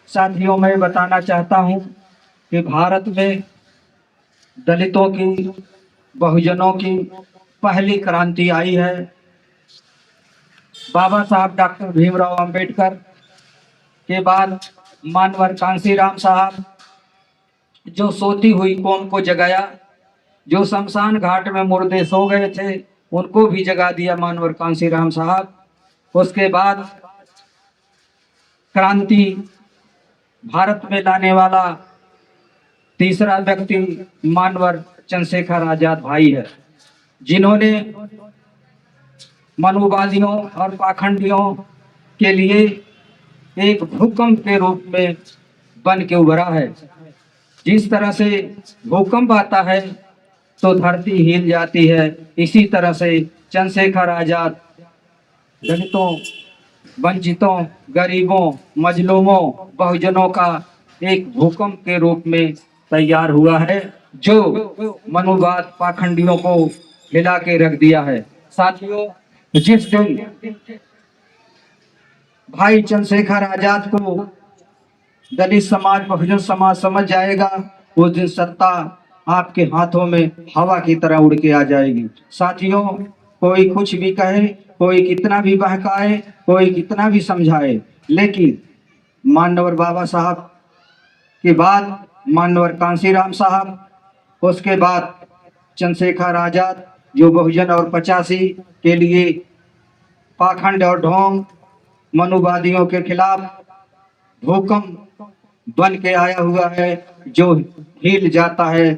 साथियों, मैं बताना चाहता हूँ कि भारत में दलितों की, बहुजनों की पहली क्रांति आई है। बाबा साहब डॉक्टर भीमराव अंबेडकर के बाद मानवर कांशीराम साहब, जो सोती हुई कौम को जगाया, जो शमशान घाट में मुर्दे सो गए थे उनको भी जगा दिया मानवर कांशीराम साहब। उसके बाद क्रांति भारत में लाने वाला तीसरा व्यक्ति मानवर चंद्रशेखर आजाद भाई है, जिन्होंने मनुवादियों और पाखंडियों के लिए एक भूकंप के रूप में बन के उभरा है। जिस तरह से भूकंप आता है तो धरती हिल जाती है, इसी तरह से चंद्रशेखर आजाद दलितों, वंचितों, गरीबों, मजलूमों, बहुजनों का एक भूकंप के रूप में तैयार हुआ है, जो मनुवाद पाखंडियों को हिला के रख दिया है। साथियों, जिस दिन भाई चंद्रशेखर आजाद को दलित समाज, बहुजन समाज समझ जाएगा, उस दिन सत्ता आपके हाथों में हवा की तरह उड़ के आ जाएगी। साथियों, कोई कुछ भी कहे, कोई कितना भी बहकाए, कोई कितना भी समझाए, लेकिन मानवर बाबा साहब के बाद मानवर कांशीराम साहब, उसके बाद चंद्रशेखर आजाद, जो बहुजन और 85 के लिए पाखंड और ढोंग मनुवादियों के खिलाफ भूकंप बन के आया हुआ है, जो हिल जाता है,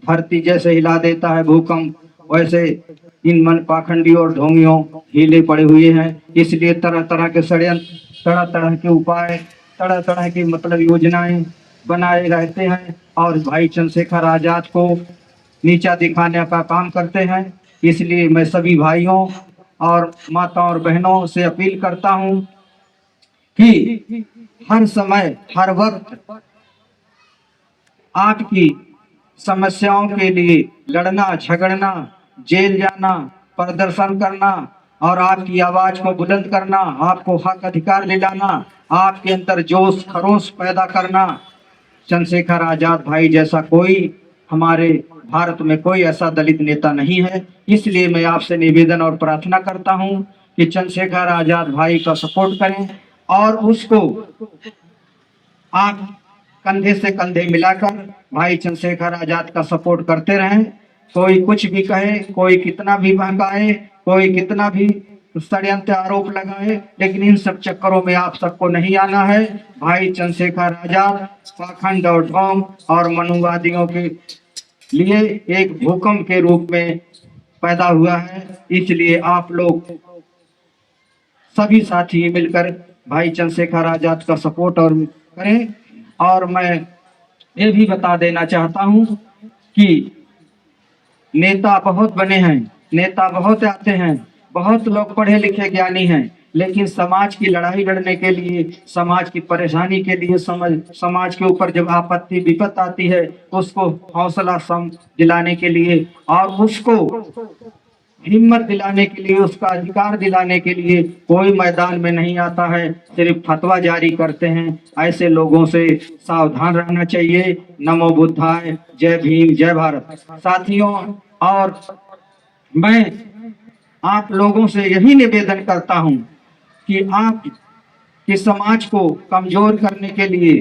धरती जैसे हिला देता है भूकंप, वैसे इन मन पाखंडियों और ढोंगियों हिले पड़े हुए हैं। इसलिए तरह तरह के षड्यंत्र, तरह तरह के उपाय, तरह तरह की योजनाएं बनाए रहते हैं और भाई चंद्रशेखर आजाद को नीचा दिखाने का काम करते हैं। इसलिए मैं सभी भाइयों और माताओं और बहनों से अपील करता हूं कि हर समय, हर वक्त आपकी समस्याओं के लिए लड़ना, झगड़ना, जेल जाना, प्रदर्शन करना और आपकी आवाज को बुलंद करना, आपको हक अधिकार दिलाना, आपके अंदर जोश खरोश पैदा करना, चंद्रशेखर आजाद भाई जैसा कोई हमारे भारत में कोई ऐसा दलित नेता नहीं है। इसलिए मैं आपसे निवेदन और प्रार्थना करता हूं कि चंद्रशेखर आजाद भाई का सपोर्ट करें और उसको आप कंधे से कंधे मिलाकर भाई चंद्रशेखर आजाद का सपोर्ट करते रहें। कोई कुछ भी कहे, कोई कितना भी बहकाए, कोई कितना भी षड्यंत्र आरोप लगाए, लेकिन इन सब चक्करों में आप सबको नहीं आना है। भाई चंद्रशेखर आजाद पाखंड और ढोंग और मनुवादियों के लिए एक भूकंप के रूप में पैदा हुआ है। इसलिए आप लोग सभी साथी मिलकर भाई चंद्रशेखर आजाद का सपोर्ट और करें। और मैं ये भी बता देना चाहता हूं कि नेता बहुत बने हैं, नेता बहुत आते हैं, बहुत लोग पढ़े लिखे ज्ञानी हैं, लेकिन समाज की लड़ाई लड़ने के लिए, समाज की परेशानी के लिए, समाज के ऊपर जब आपत्ति विपत आती है, उसको हौसला दिलाने के लिए और उसको हिम्मत दिलाने के लिए, उसका अधिकार दिलाने के लिए कोई मैदान में नहीं आता है, सिर्फ फतवा जारी करते हैं। ऐसे लोगों से सावधान रहना चाहिए। नमो बुद्धाय, जय भीम, जय भारत। साथियों, और मैं आप लोगों से यही निवेदन करता हूं कि आप के समाज को कमजोर करने के लिए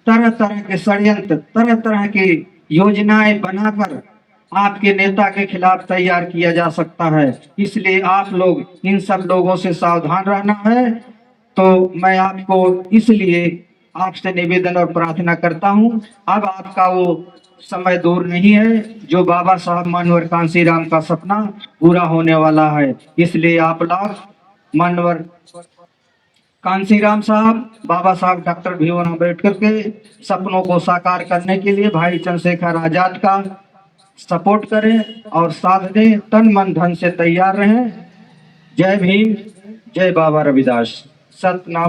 तरह तरह के षड्यंत्र, तरह तरह की योजनाएं बनाकर आपके नेता के खिलाफ तैयार किया जा सकता है। इसलिए आप लोग, इन सब लोगों से सावधान रहना है। तो मैं आपको इसलिए आपसे निवेदन और प्रार्थना करता हूं। अब आपका वो समय दूर नहीं है जो बाबा साहब मानवर कांशीराम का सपना पूरा होने वाला है। इसलिए आप लोग मानवर कांशीराम साहब, बाबा साहब डॉक्टर भीमराव अंबेडकर के सपनों को साकार करने के लिए भाई चंद्रशेखर आजाद का सपोर्ट करें और साथ दें, तन मन धन से तैयार रहें। जय भीम, जय बाबा रविदास। सतनाम।